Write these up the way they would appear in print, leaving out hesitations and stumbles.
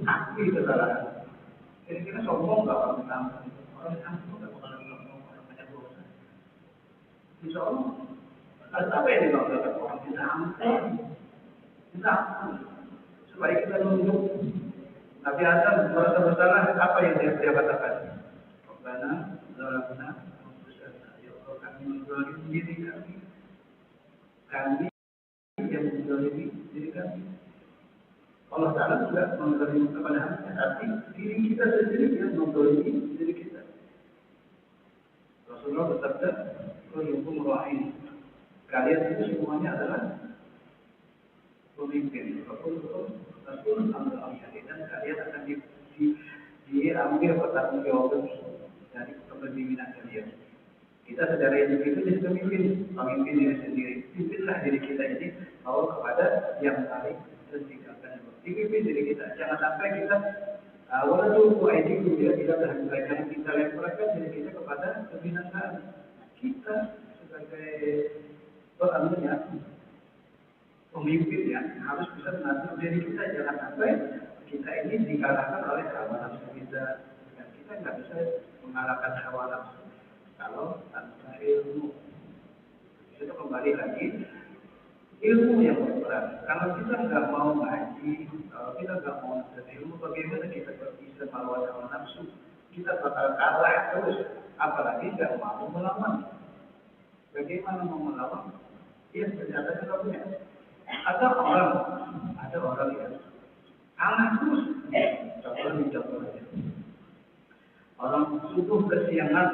akui kesalahan. Kira-kira sombong nggak orang tampil? Orang tampil nggak bakalan sombong orang banyak dosa. Insya Allah, apa yang dimaksudkan orang kita ampun, kita ampun. Supaya kita nunduk. Nabi Adam merasa bersalah, apa yang dia katakan? Karena zalamna anfusana, ya Allah kami menzalimi diri kami. Kami yang menzalimi diri kami. Allah Ta'ala juga menzalimi kepada hamba, tapi diri kita sendiri yang menzalimi diri kita. Rasulullah bersabda, "Kullukum ra'in." Kalian itu semuanya adalah pemimpin. Rasulullah SAW dan kalian akan diambil pertanggungjawaban dari kepemimpinan kalian. Kita secara individu jadi pemimpin diri sendiri. Pimpinlah diri kita ini mau kepada yang paling tertinggalkan. Pimpin diri kita. Jangan sampai kita walaupun itu dia tidak terhadap kita lemparkan diri kita kepada kebinasaan. Kita sebagai pemimpin yang harus bisa mengatur diri kita, jangan sampai kita ini dikalahkan oleh hawa nafsu kita. Dan kita nggak bisa mengalahkan hawa nafsu kalau tanpa ilmu. Itu kembali lagi ilmu yang berperan. Kalau kita nggak mau ngaji, kalau kita nggak mau belajar ilmu, bagaimana kita bisa melawan hawa nafsu? Kita bakal kalah terus. Apalagi nggak mau melawan. Bagaimana mau melawan? Dia ternyata kita punya. Ada orang yang kalah terus. Contoh aja. Orang subuh kesiangan,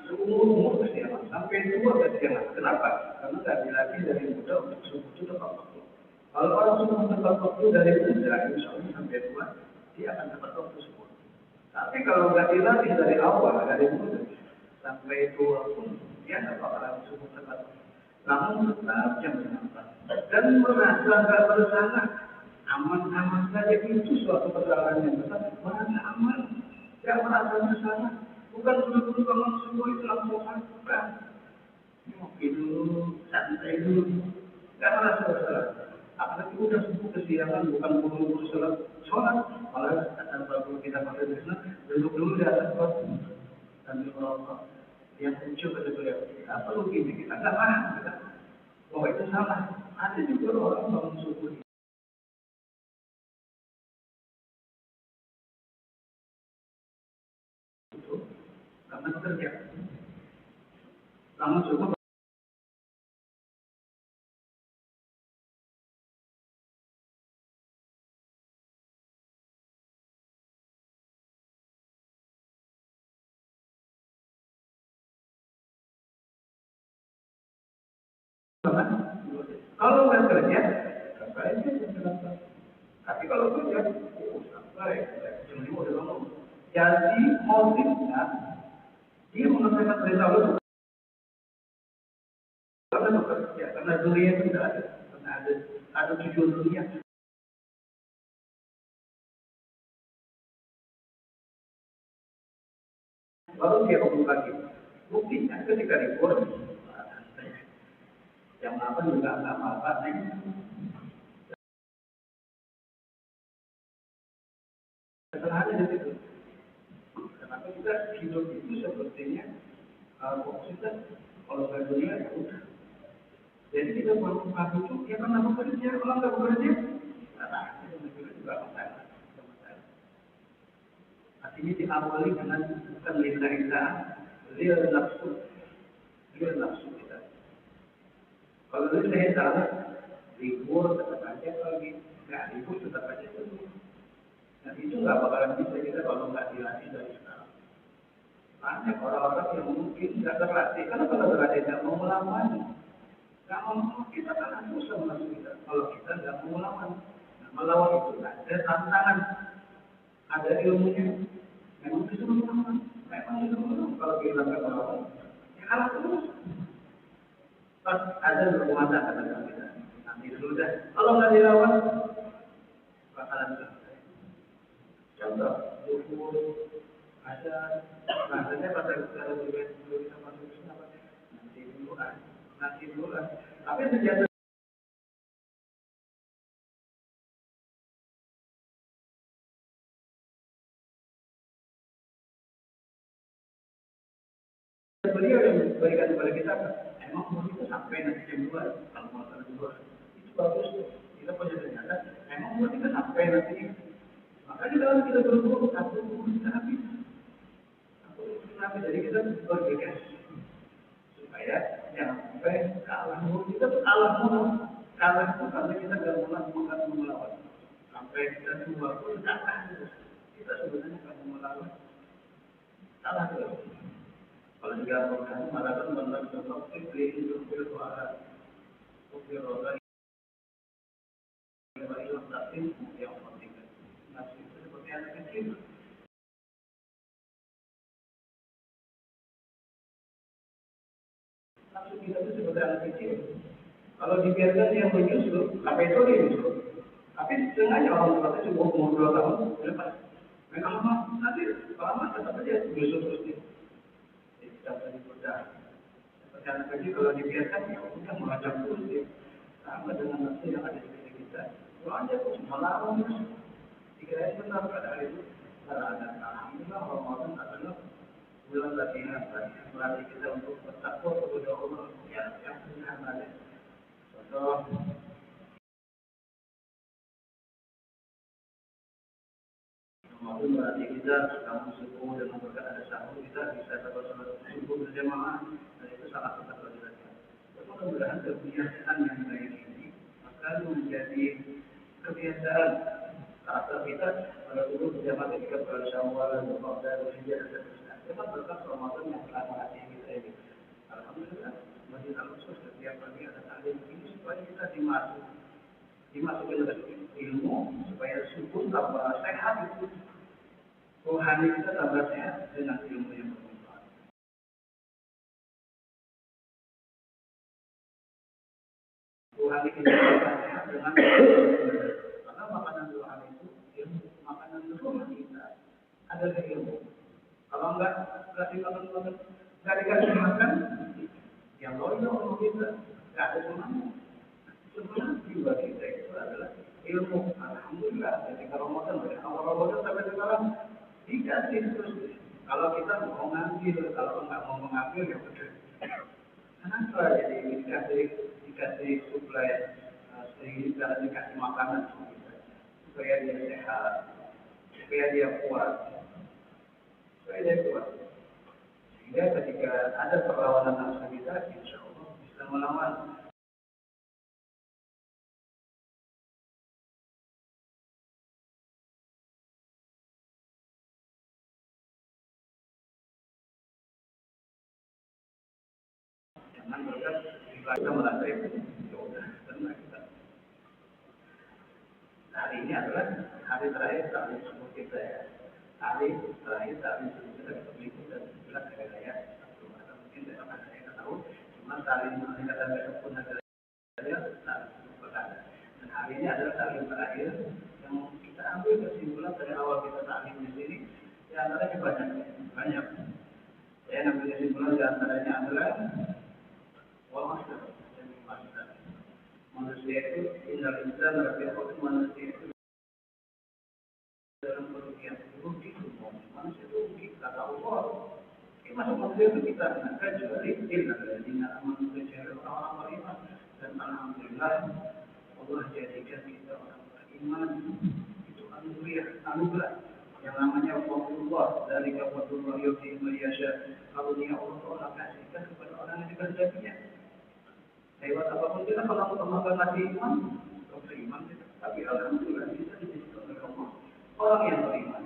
seumur kesiangan, sampai tua kesiangan. Kenapa? Karena nggak dilatih dari muda untuk subuh itu tepat waktu. Kalau orang subuh tepat waktu dari muda, insya Allah sampai tua, dia akan tepat waktu subuh. Tapi kalau nggak dilatih dari awal, dari muda, sampai tua pun, dia nggak bakalan subuh tepat waktu. Namun tetap jam 8 dan merasa nggak bersalah, aman-aman saja itu suatu kesalahan yang besar. Merasa aman, tidak merasa bersalah. Bukan dulu-dulu bangun subuh itu langsung bukan. Ngopi dulu, santai dulu, nggak merasa bersalah. Apalagi udah subuh kesiangan, bukan buru-buru sholat, malah tanpa perlu kita pakai bisna, duduk dulu di atas batu sambil merokok. Yang muncul pada beliau, tidak perlu gini, kita nggak paham kita. Bahwa itu salah. Ada juga orang bangun subuh itu karena bekerja. Bangun subuh kalau nggak kerja, sampai aja jam 8. Tapi kalau kerja, sampai jam 5 udah bangun. Jadi motifnya dia mengerjakan perintah Allah karena bekerja, karena dunia itu tidak ada, karena ada tujuan dunia. Baru dia bangun lagi. Buktinya ketika libur, jam 8 juga nggak apa-apa, kesalahannya di situ. Kenapa kita hidup itu sepertinya fokus kita kalau nggak dunia ya udah. Jadi kita bangun pagi itu ya karena bekerja, kalau nggak bekerja, nah itu juga masalah. Artinya diawali dengan bukan lillahi real nafsu kita. Kalau lillahi ta'ala, libur tetap aja pagi, nggak libur tetap aja pagi. Dan itu nggak bakalan bisa kita kalau nggak dilatih dari sekarang. Banyak orang-orang yang mungkin nggak terlatih, karena kalau terlatih nggak mau melawan, nggak mau kita kan susah masuk kita. Kalau kita nggak mau melawan, nah, melawan itu ada tantangan, ada ilmunya. Memang disuruh melawan, memang disuruh melawan. Kalau kita nggak melawan, ya kalah terus. Pas ada berumah tangga kita, nanti dulu dah. Kalau nggak dilawan, bakalan selesai. Contoh, buku ada bahasanya pada cara berbeda kita masuk ke sana, nanti dulu lah. Tapi sejak Beliau yang berikan kepada kita, emang umur itu sampai nanti jam 2, kalau mau sampai 2. Itu bagus. Kita punya ternyata, emang umur kita sampai nanti. Makanya kalau kita berburu, satu umur kita habis. Satu umur kita habis. Jadi kita bergegas. Supaya jangan sampai kalah. Umur kita tuh kalah mulu. Kalah itu karena kita gak mulai melawan. Sampai kita tua pun kalah. Kita sebenarnya gak mau melawan. Kalah terus. Kalau juga bukan malah kan benar seperti beli untuk suara mobil roda yang tapi yang penting masih itu seperti anak kecil. Langsung kita itu seperti anak kecil. Kalau dibiarkan yang menyusul, sampai sore menyusul. Tapi sengaja orang tua itu umur 2 tahun lepas. Mereka nanti lama tetap aja menyusul terus dia. Jadi kita tadi sudah seperti anak kecil kalau dibiarkan ya udah mengajak terus dia. Sama dengan nafsu yang ada di diri kita. Kalau aja terus melawan terus. Dikira benar pada hari itu. Dan alhamdulillah Ramadan adalah bulan latihan melatih kita untuk bertakwa kepada Allah yang sederhana. Contoh Ramadan melatih kita kamu subuh dengan berkat ada sahur kita bisa dapat sholat subuh berjamaah dan itu sangat bertakwa kita. Mudah-mudahan kebiasaan yang baik ini akan menjadi kebiasaan atau kita pada dulu berjamaah ketika bulan Syawal dan Ramadan dan Hijjah dan seterusnya. Memang berkat Ramadan yang telah melatih kita ini. Alhamdulillah masjid Al-Khusus setiap pagi ada taklim ini supaya kita dimasukin ke ilmu supaya subuh tambah sehat itu rohani kita tambah sehat dengan ilmu yang bermanfaat. Rohani kita tambah sehat dengan karena makanan rohani itu ilmu, makanan rohani kita adalah ilmu. Kalau enggak kasih makan, enggak dikasih makan, yang loyo ilmu kita enggak ada semuanya. Sebenarnya jiwa kita itu adalah ilmu. Alhamdulillah ketika Ramadan dari awal Ramadan sampai sekarang dikasih terus. Kalau kita mau ngambil, kalau enggak mau mengambil ya udah. Kenapa jadi dikasih suplai sehingga dikasih makanan supaya dia sehat, supaya dia kuat, sehingga ketika ada perlawanan nafsu kita, insya Allah bisa melawan. Jangan berkat kita melantai ya udah tenang kita. Hari ini adalah hari terakhir taklim subuh kita ya. Hari terakhir taklim subuh kita berikut dan sebelah hari raya. Mungkin besok ada yang tahu. Cuma taklim kata besok pun ada taklim subuh perkara. Dan hari ini adalah taklim terakhir yang kita ambil kesimpulan dari awal kita taklim di sini. Di antaranya banyak. Saya ambil kesimpulan di antaranya adalah manusia itu indah manusia itu dalam kerugian rugi semua manusia itu rugi kata Allah masuk manusia itu kita gunakan kecuali illa aman kecuali orang beriman dan alhamdulillah Allah jadikan kita orang beriman itu anugerah yang namanya fadlullah dari fadlullah yuti mayyasha karunia Allah kasihkan kepada orang yang dikehendakinya. Lewat apapun kita kalau mengembangkan hati iman, beriman kita. Tapi alhamdulillah bisa dididik oleh Allah. Orang yang beriman,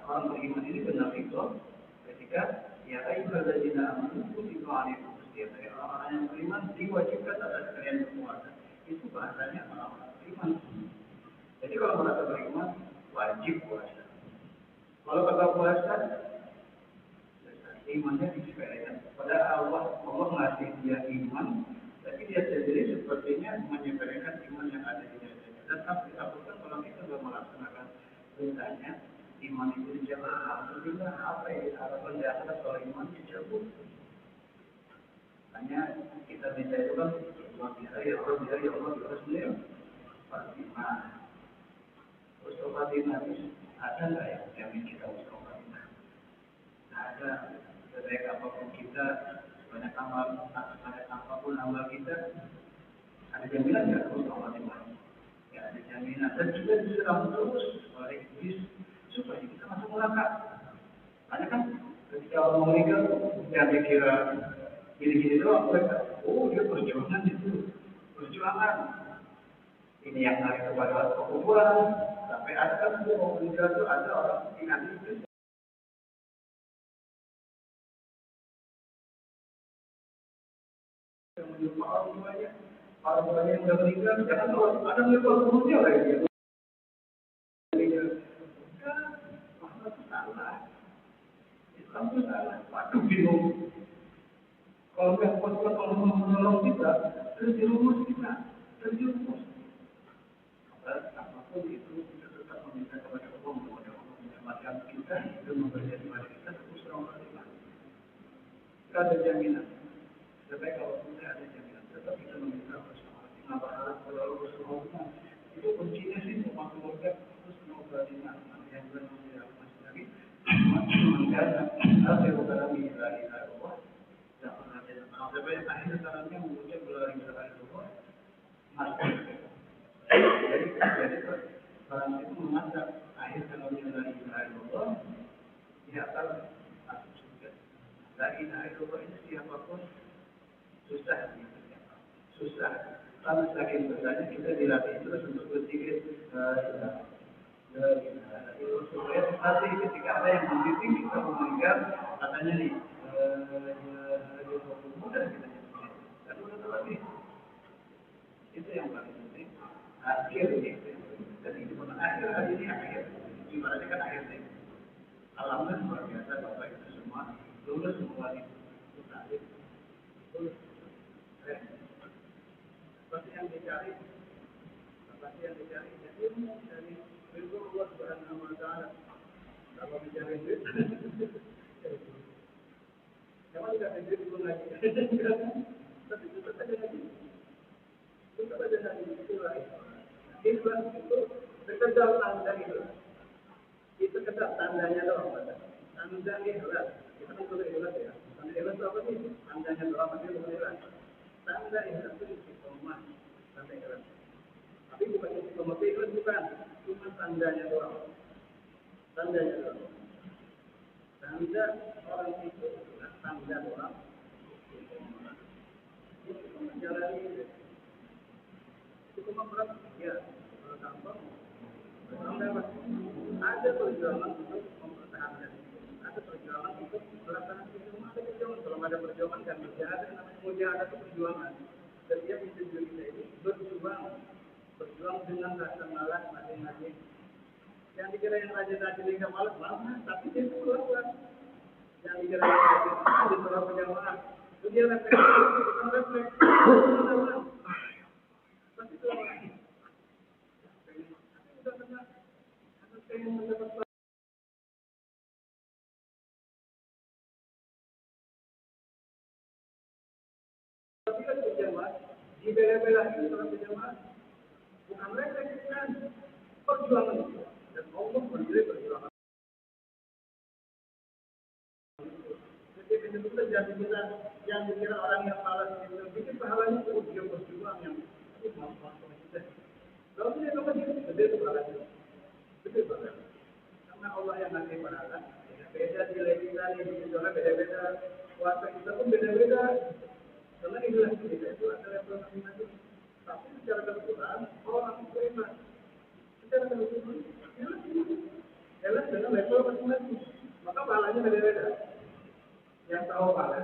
orang beriman ini benar itu ketika ya ayyuhalladzina amanu kutiba alaikum as-siyam. Orang yang beriman diwajibkan atas kalian berpuasa. Itu bahasanya orang beriman. Jadi kalau merasa beriman wajib puasa. Kalau kata puasa imannya disepelekan. Pada Allah ngasih dia iman. Tapi dia sendiri sepertinya menyepelekan iman yang ada di dirinya. Dan harus ditakutkan kalau kita sudah melaksanakan perintahnya, iman itu dijawab. Alhamdulillah apa yang diharapkan di akhirat kalau iman dijawab. Hanya kita minta itu kan, Allah bisa ya Allah bisa sendiri. Fatimah. Usul Fatimah itu ada nggak yang jamin kita usul Fatimah? Ada. Sebaik apapun kita kita, banyak amal, banyak apapun amal kita, ada jaminan nggak kalau amal dimana? Ya ada jaminan. Dan kita diserang terus oleh iblis supaya kita masuk neraka. Ada kan ketika orang meninggal, yang dikira gini-gini doang mereka. Oh dia perjuangan itu, perjuangan. Ini yang lari kepada kekufuran. Sampai ada kan orang meninggal itu ada orang ingat itu. Yang menyuruh orang tuanya yang sudah meninggal, jangan kalau ada menyuruh gurunya lagi dia. Islam itu salah. Waduh bingung. Kalau yang kuat-kuat kalau menolong kita, terjerumus kita, terjerumus. Apapun itu kita tetap meminta kepada Allah menyelamatkan kita dan memberikan kepada kita terus orang iman. Tidak ada jaminan. Sebaik kalau tidak ada jaminan, tetap kita meminta Allah berharap kepada Allah Subhanahu. Itu kuncinya sih semua keluarga terus mengobrolnya. Yang benar masih lagi. Maka akhir kalami la ilaha illallah. Sampai akhir kalamnya mengucap la ilaha illallah. Jadi orang itu mengatakan akhir kalamnya la ilaha illallah, dia akan masuk surga. La ilaha illallah ini siapapun susah, susah. Karena saking susahnya kita dilatih terus untuk berpikir supaya nanti ketika ada yang membimbing kita mendengar katanya nih mudah kita nyebutnya. Dan udah lagi. Itu yang paling penting. Akhir ini. Dan itu pun akhir hari ini akhir. Ibaratnya kan akhir ini. Alhamdulillah luar biasa Bapak itu semua lulus semua itu. Lulus. Pasti yang dicari. Pasti yang dicari. Jadi dari ilmu Allah Subhanahu wa Ta'ala. Kalau bicara itu, memang tidak ada itu lagi. Tapi itu tetap ada lagi. Tetap ada lagi itu lagi. Ikhlas itu sekedar tanda ikhlas. Itu sekedar tandanya doang. Tanda ikhlas. Kita kan sudah ikhlas ya. Tanda ikhlas itu apa sih? Tandanya doang. Tapi bukan ikhlas. Tanda ikhlas itu istiqomah. Tanda ikhlas. Tapi bukan istiqomah ikhlas bukan. Cuma tandanya doang. Tandanya doang. Tanda orang itu adalah tanda doang. Itu menjalani itu. Itu cuma berapa? Ya, gampang. Ada perjuangan untuk mempertahankan. Ada perjuangan untuk melaksanakan itu. Ada perjuangan. Kalau ada perjuangan kan mujahadah. Namanya mujahadah itu perjuangan. Setiap individu kita ini berjuang dengan rasa malas masing-masing. Yang dikira yang rajin-rajin hingga malas, tapi dia itu melakukan. Yang dikira yang rajin sholat berjamaah, itu dia refleks, bukan refleks. Pasti itu orang. Sudah benar. Pengen mendapat. Tapi kan berjamaah, dibela-belain sholat berjamaah, bukan refleks kan, perjuangan itu. Dan Allah berdiri perjuangan. Jadi itu jadi kita yang dikira orang yang malas itu bikin pahalanya itu dia berjuang yang itu mampu kita. Kalau dia kamu dia gede pahalanya, gede pahalanya. Karena Allah yang ngasih pahala. Beda nilai kita nih di sana beda-beda. Puasa kita pun beda-beda. Karena ikhlas kita itu ada level masing-masing. Tapi secara keseluruhan orang itu ikhlas. Secara keseluruhan ikhlas dengan level masing-masing. Maka pahalanya beda-beda. Yang tahu pahala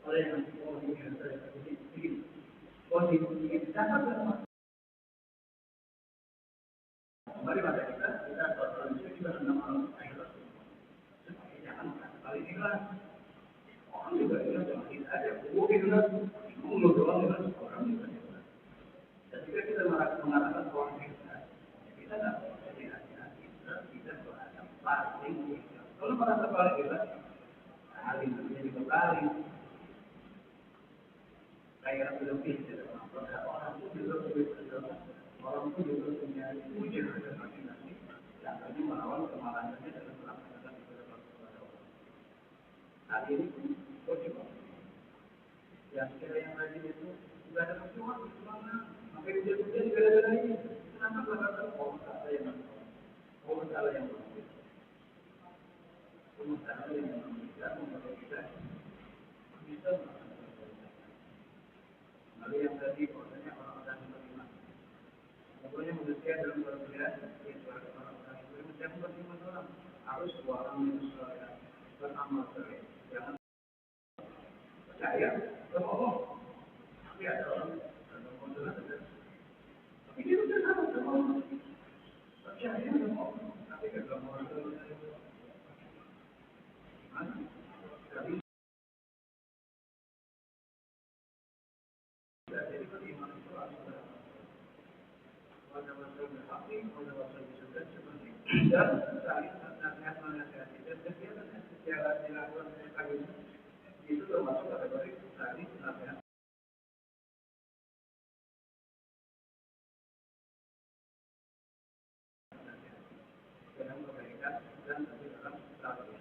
oleh yang posisi kita adalah mari pada kita manusia juga nama ikhlas supaya jangan kali ikhlas orang juga ikhlas sama kita ada ikhlas mulut doang ikhlas orang juga ikhlas. Ketika kita mengatakan orang ikhlas kita tidak jadi hati-hati kita berada paling ikhlas. Kalau merasa paling ikhlas hari menjadi kembali kayak lebih orang itu juga berjuang orang itu juga punya ujian dan masing-masing yang tadi melawan kemarahannya dalam melaksanakan ibadah kepada Allah. hari ini pun coba. Yang kira yang rajin itu nggak ada masalah, mana? Sampai hujan-hujan gara-gara ini. Kenapa nggak kata masalah yang masalah yang masalah yang bisa membuat kita bisa. Lalu yang tadi bahwasanya orang-orang yang beriman, pokoknya manusia dalam berbeda, yaitu orang-orang yang beriman, jangan beriman orang harus orang yang beramal soleh, jangan percaya sama Allah. Tapi ada orang yang modal ada, tapi dia sudah tahu sama Allah, percaya sama Allah, tapi kalau orang itu gimana? Jadi beriman itu adalah dan saling nasihat menasihati dan kegiatan yang secara dilakukan oleh kami itu termasuk kategori saling nasihat. Dalam kebaikan dan dalam saling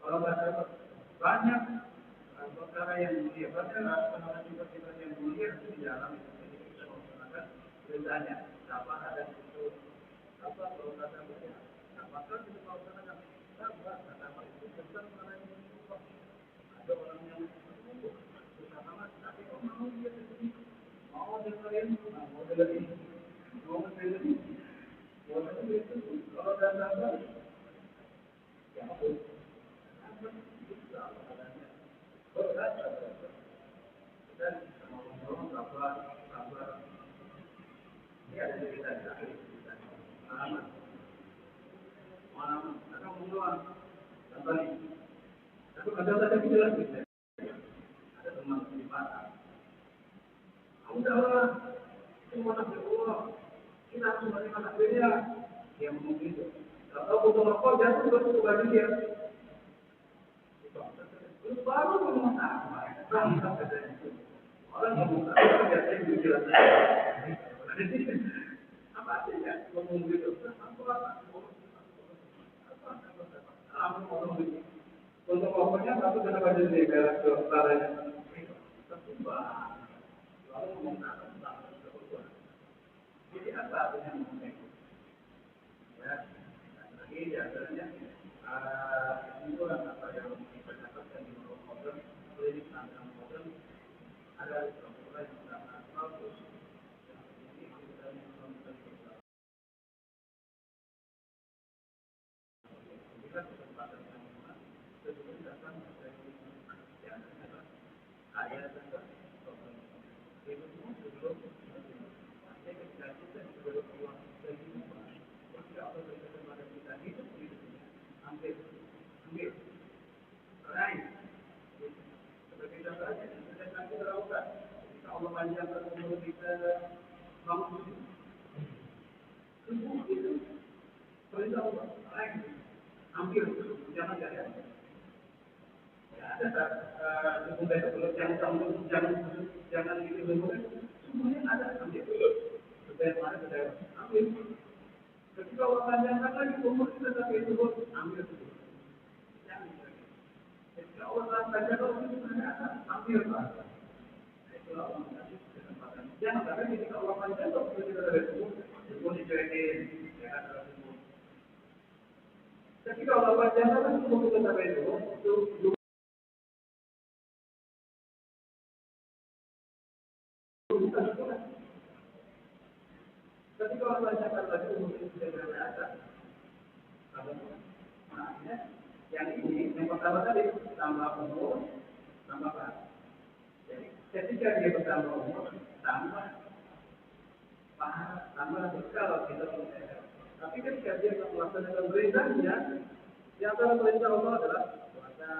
kalau bahasa banyak perkara yang mulia, banyak sifat-sifat yang mulia itu di dalam itu kita melaksanakan perintahnya. Apa ada itu apa kalau kata mulia, apakah kita melaksanakan apa kata itu tentang orang yang berubah. Ada orang yang berubah bersama tapi kok mau dia sendiri mau dengerin mau dengerin mau dengerin mau dengerin itu kalau datang ya aku dan ngomong kabar ini ada cerita pengalaman atau pengalaman contoh nih aku ada jelas ada teman di pasar udahlah semua takdir Allah kita harus menerima takdirnya dia ngomong gitu kalau butuh rokok jatuh ke baju dia baru ngomong apa orang ngomong apa biasanya dijelas apa artinya ngomong gitu apa ngomong gitu untuk ngomongnya satu kena baju dia beres ke utaranya terubah lalu ngomong apa jadi apa artinya ngomong itu ya lagi diantaranya kesimpulan apa yang kita dapatkan di modern klinik tentang modern ada beberapa yang sangat bagus yang ini kita menonton kita kesempatan yang mana sebelum datang dari yang adalah ayat tentang itu semua sebelum nanti ketika kita sebelum keluar dari rumah ketika Allah berikan kepada kita hidup di dunia ambil lain seperti contohnya sudah kami terlakukan jika Allah panjangkan umur kita bangun semua itu perintah Allah lain hampir jangan ada semoga itu jangan gitu semuanya ada ambil supaya mana kita ambil ketika Allah panjangkan lagi umur kita sampai itu ambil jangan ketika Allah panjangkan umur kita ambil itulah Allah kasih kesempatan jangan sampai ketika Allah panjangkan umur kita sampai itu dicuekin jangan terlalu ketika Allah panjangkan umur kita sampai itu ketika Allah panjangkan lagi umur kita sampai atas maknanya yang ini yang pertama tadi tambah umur tambah pahala. Jadi ketika dia bertambah umur tambah pahala tambah kalau kita percaya. Tapi ketika dia melaksanakan perintahnya, di antara perintah Allah adalah puasa.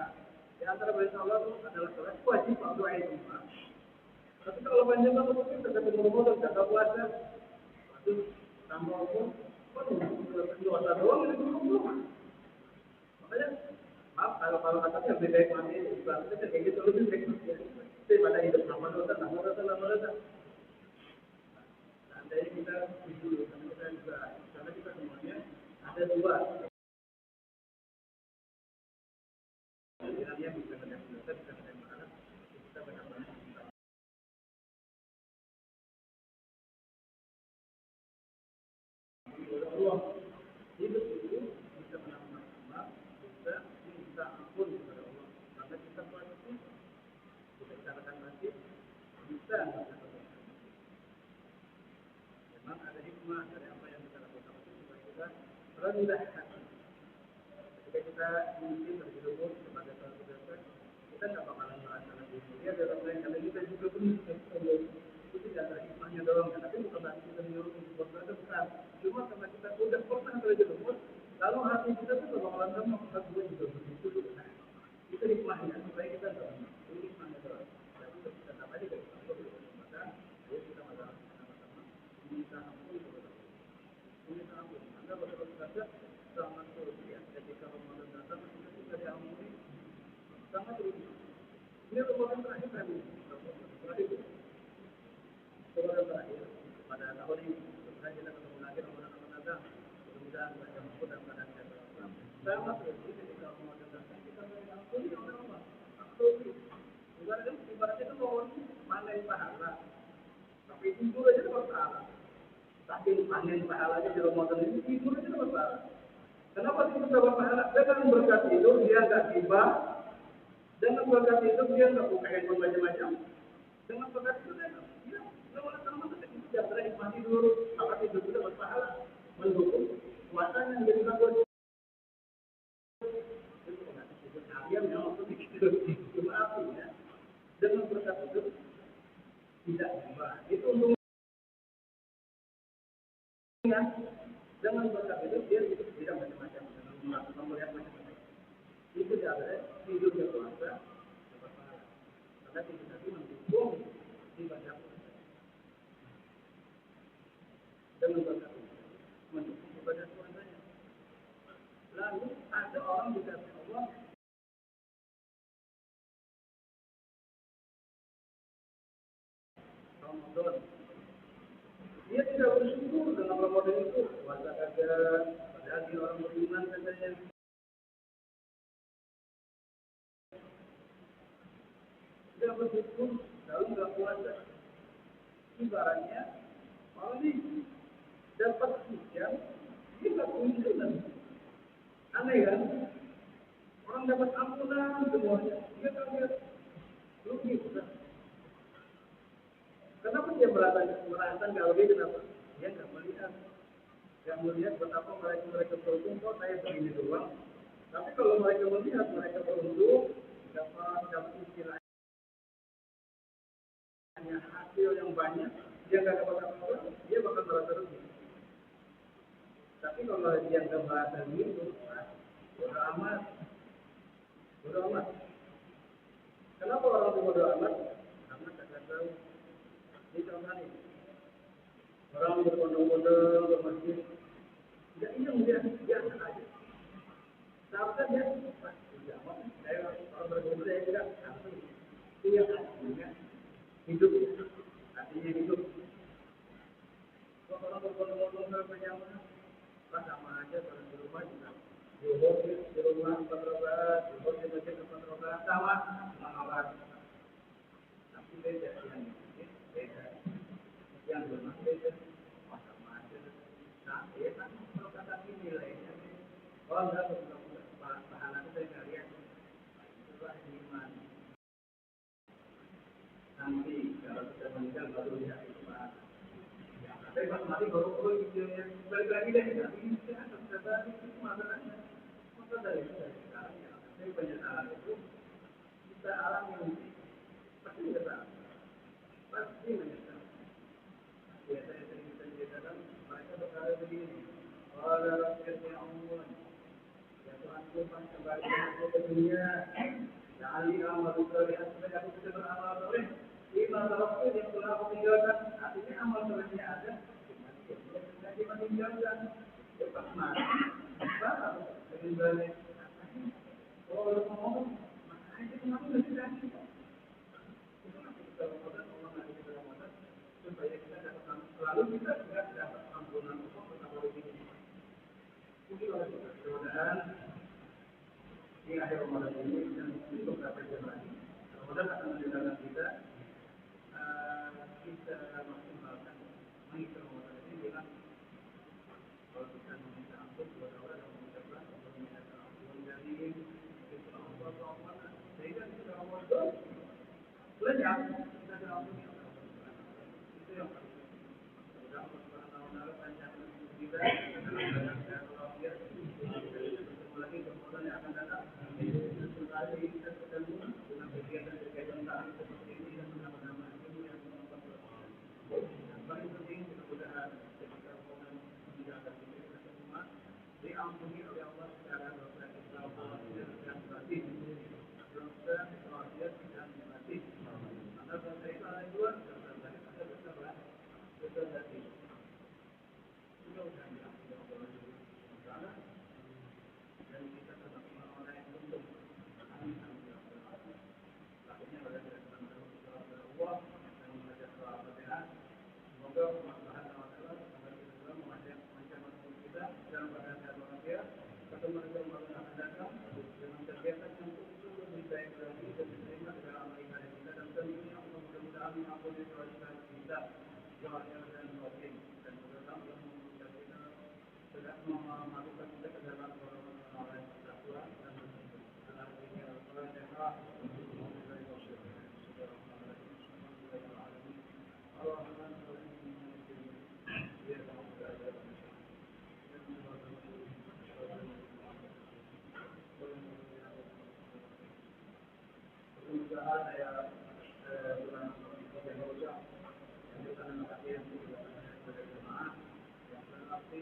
Di antara perintah Allah adalah sholat wajib doa itu. Tapi kalau panjang umur kita tetap umur tetap puasa, itu tambah umur, dosa doang itu belum. Makanya kalau katanya lebih baik mati ibaratnya kayak gitu lebih baik mati daripada hidup lama dosa. Seandainya kita dulu karena kita semuanya ada dua yang bisa kena dosa bisa kena pahala kita benar-benar Allah hidup itu bisa menambah bisa minta ampun kepada Allah karena kita pasti kita bicarakan nanti bisa memang ada hikmah dari apa yang kita lakukan itu supaya kita rendah hati ketika kita mungkin terjerumus kepada suatu dosa kita nggak bakalan merasa lebih mulia dalam lain karena kita juga punya itu tidak ada hikmahnya doang tapi bukan berarti kita menyuruh untuk berdosa bukan cuma karena kita udah pernah terjerumus lalu hati kita tuh bakalan sama kita juga begitu itu hikmahnya supaya kita nggak ini hikmahnya doang tapi tetap aja kita maka ayo kita sama-sama minta ampun kepada Allah minta ampun karena Rasulullah kata sangat sulit ya ketika Ramadan datang kita bisa diampuni sangat sulit ini Ramadan terakhir tadi Ramadan terakhir pada tahun ini setelah kita ketemu lagi Ramadan akan datang mudah-mudahan kita ampun dan pada sangat sulit ketika Ramadan datang kita bisa diampuni oleh Allah ibaratnya itu mau panen pahala tapi tidur aja dapat pahala tapi panen pahalanya di Ramadan ini tidur aja dapat pahala kenapa tidur dapat pahala dengan berkat itu dia nggak tiba dengan berkat itu dia nggak buka handphone macam-macam dengan berkat itu dia lama sama ketika itu dia berhikmati dulu maka tidur itu dapat pahala mendukung puasanya menjadi bagus harian yang untuk begitu cuma artinya dengan berkat itu tidak tiba itu untuk dengan berkat itu dia tidak macam-macam dengan melihat macam-macam itu adalah hidupnya puasa dapat pahala karena tidur tadi mendukung ibadah puasa dengan berkat itu mendukung ibadah puasanya lalu ada orang dikasih Allah Ramadan dia tidak bersyukur dengan Ramadan itu puasa kagak padahal dia orang beriman katanya tidak bersyukur lalu nggak puasa ibaratnya orang ini dapat hujan dia nggak kunjungan aneh kan orang dapat ampunan semuanya dia kaget rugi bukan kenapa dia merasakan kalau dia kenapa dia nggak melihat betapa mereka beruntung kok saya begini doang tapi kalau mereka melihat mereka beruntung dapat istilahnya hasil yang banyak dia nggak dapat apa-apa dia bakal merasa rugi tapi kalau dia nggak merasa gitu bodo amat kenapa orang itu bodo amat karena tidak tahu ini contoh nih orang berbondong-bondong ke masjid tidak ingat dia biasa aja seharusnya dia saya orang berbondong saya tidak itu yang artinya hidup artinya hidup kalau orang berbondong-bondong ke penyamaan sama aja kalau di rumah juga di rumah 4 rakaat di masjid 4 rakaat sama rakaat tapi beda yang rumah beda sama aja nah ya kan kalau kata ini nilainya kalau enggak pahala itu dari kalian itulah iman nanti kalau kita meninggal baru lihat itu tapi pas mati baru videonya balik lagi deh tapi ini akan terjadi itu masalahnya maka dari sekarang ya dari penyesalan itu kita alami nanti pasti menyesal ya saya sering ceritakan mereka berkata begini kalau rakyatnya Allah ya Tuhanku pas kembali aku ke dunia ya Ali amal soleh supaya aku bisa beramal soleh lima waktu yang telah aku tinggalkan artinya amal solehnya ada lagi meninggalkan cepat mati baru meninggalnya Lalu kita juga dapat ampunan Allah betapa lebihnya. Mungkin oleh mudah-mudahan di akhir Ramadan ini dan mungkin beberapa jam lagi, Ramadan akan menjadikan kita maksimalkan mengisi Ramadan ini dengan kalau kita meminta ampun kepada Allah dan mengucapkan meminta ampun dari itu Allah sehingga kita Ramadan banyak kita diampuni oleh Allah. Itu yang paling penting. Semoga Allah Subhanahu wa taala panjangkan kita dalam keadaan walafiat. Bertemu lagi ke Ramadan yang akan datang. Kembali kita ketemu dengan kegiatan-kegiatan kami seperti ini dan bersama-sama ini yang yang paling penting mudah-mudahan ketika Ramadan tidak akan kita semua diampuni oleh Allah secara dosa kita dan batin. Dosa wasiat dan batin. Maka dosa itu ada dua, dosa batin ada dosa batin. Mudah-mudahan diampuni oleh Allah Subhanahu wa taala dan kita sama-sama orang yang untung. Amin. Akhirnya pada kita Allah dan mengajar Al-Fatihah. Semoga Allah Subhanahu wa taala kita mengajar kita dalam keadaan sehat walafiat. Ketemu dengan Allah yang akan datang dengan kegiatan yang lebih baik lagi dan diterima dalam amal ibadah kita dan tentunya Allah mudah-mudahan mengampuni dosa kita zahir dan batin dan mudah-mudahan Allah memudahkan kita sudah memasukkan kita ke dalam orang-orang yang bertakwa dan dalam dunia al-Fatihah. Berusaha saya bukan yang berusaha yang kita menempati yang pada jemaah yang berarti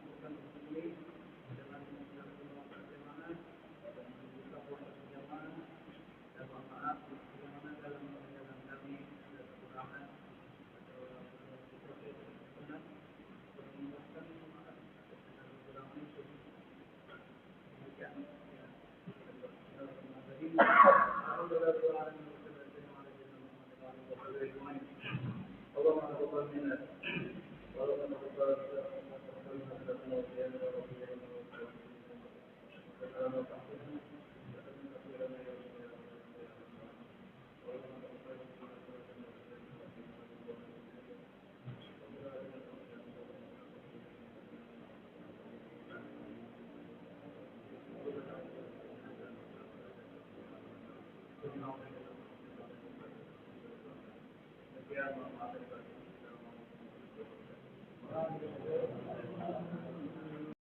bukan begini dengan bagaimana dan membuka puasa berjamaah dan manfaat bagaimana dalam perjalanan kami ada kekurangan atau proses benar mengingatkan semangat dengan kekurangan itu demikian ya Terima kasih.